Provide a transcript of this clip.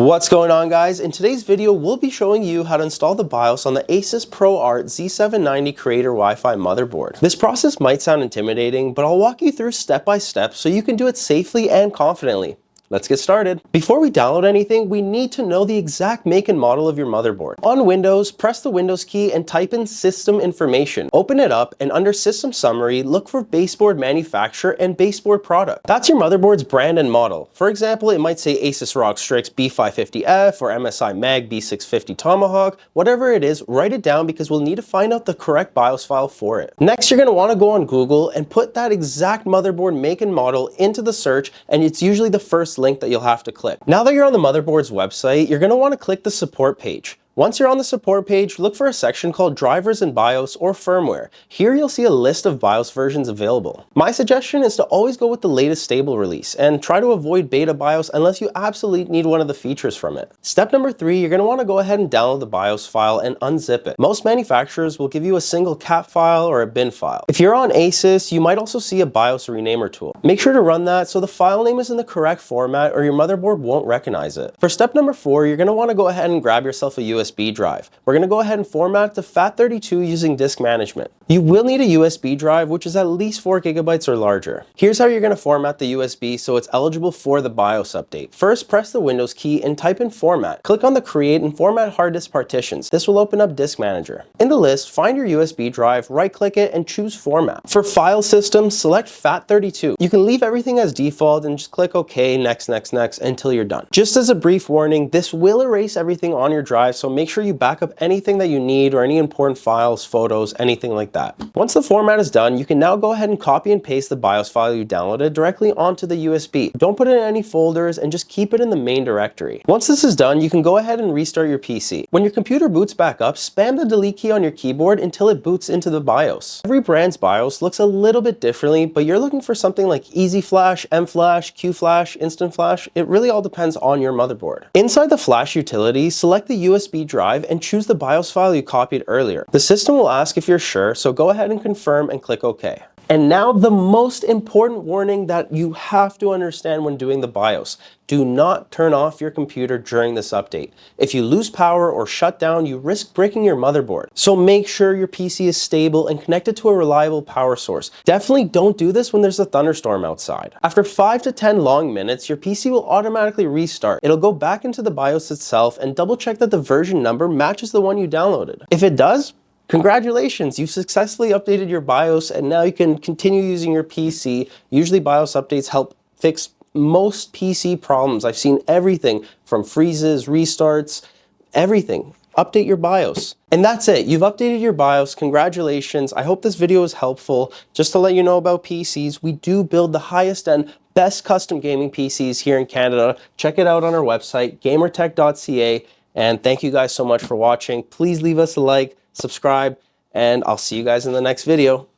What's going on, guys? In today's video, we'll be showing you how to install the BIOS on the ASUS ProArt Z790-Creator Wi-Fi motherboard. This process might sound intimidating, but I'll walk you through step by step so you can do it safely and confidently. Let's get started. Before we download anything, we need to know the exact make and model of your motherboard. On Windows, press the Windows key and type in System Information. Open it up and under System Summary, look for baseboard manufacturer and baseboard product. That's your motherboard's brand and model. For example, it might say ASUS ROG Strix B550F or MSI Mag B650 Tomahawk. Whatever it is, write it down because we'll need to find out the correct BIOS file for it. Next, you're going to want to go on Google and put that exact motherboard make and model into the search, and it's usually the first link that you'll have to click. Now that you're on the motherboard's website, you're going to want to click the support page. Once you're on the support page, look for a section called Drivers and BIOS or Firmware. Here you'll see a list of BIOS versions available. My suggestion is to always go with the latest stable release and try to avoid beta BIOS unless you absolutely need one of the features from it. Step number 3, you're going to want to go ahead and download the BIOS file and unzip it. Most manufacturers will give you a single cap file or a bin file. If you're on ASUS, you might also see a BIOS renamer tool. Make sure to run that so the file name is in the correct format or your motherboard won't recognize it. For step number 4, you're going to want to go ahead and grab yourself a USB drive. We're going to go ahead and format to FAT32 using disk management. You will need a USB drive, which is at least 4 GB or larger. Here's how you're going to format the USB so it's eligible for the BIOS update. First, press the Windows key and type in Format. Click on the Create and Format Hard Disk Partitions. This will open up Disk Manager. In the list, find your USB drive, right-click it, and choose Format. For file system, select FAT32. You can leave everything as default and just click OK, next, until you're done. Just as a brief warning, this will erase everything on your drive, so make sure you back up anything that you need or any important files, photos, anything like that. Once the format is done, you can now go ahead and copy and paste the BIOS file you downloaded directly onto the USB. Don't put it in any folders and just keep it in the main directory. Once this is done, you can go ahead and restart your PC. When your computer boots back up, spam the delete key on your keyboard until it boots into the BIOS. Every brand's BIOS looks a little bit differently, but you're looking for something like Easy Flash, M Flash, Q Flash, Instant Flash. It really all depends on your motherboard. Inside the Flash utility, select the USB drive and choose the BIOS file you copied earlier. The system will ask if you're sure, so go ahead and confirm and click OK. And now the most important warning that you have to understand when doing the BIOS. Do not turn off your computer during this update. If you lose power or shut down, you risk breaking your motherboard. So make sure your PC is stable and connected to a reliable power source. Definitely don't do this when there's a thunderstorm outside. After 5 to 10 long minutes, your PC will automatically restart. It'll go back into the BIOS itself and double check that the version number matches the one you downloaded. If it does, congratulations, you've successfully updated your BIOS and now you can continue using your PC. Usually BIOS updates help fix most PC problems. I've seen everything from freezes, restarts, everything. Update your BIOS. And that's it. You've updated your BIOS. Congratulations. I hope this video was helpful. Just to let you know about PCs, we do build the highest end, best custom gaming PCs here in Canada. Check it out on our website, GamerTech.ca. And thank you guys so much for watching. Please leave us a like, subscribe, and I'll see you guys in the next video.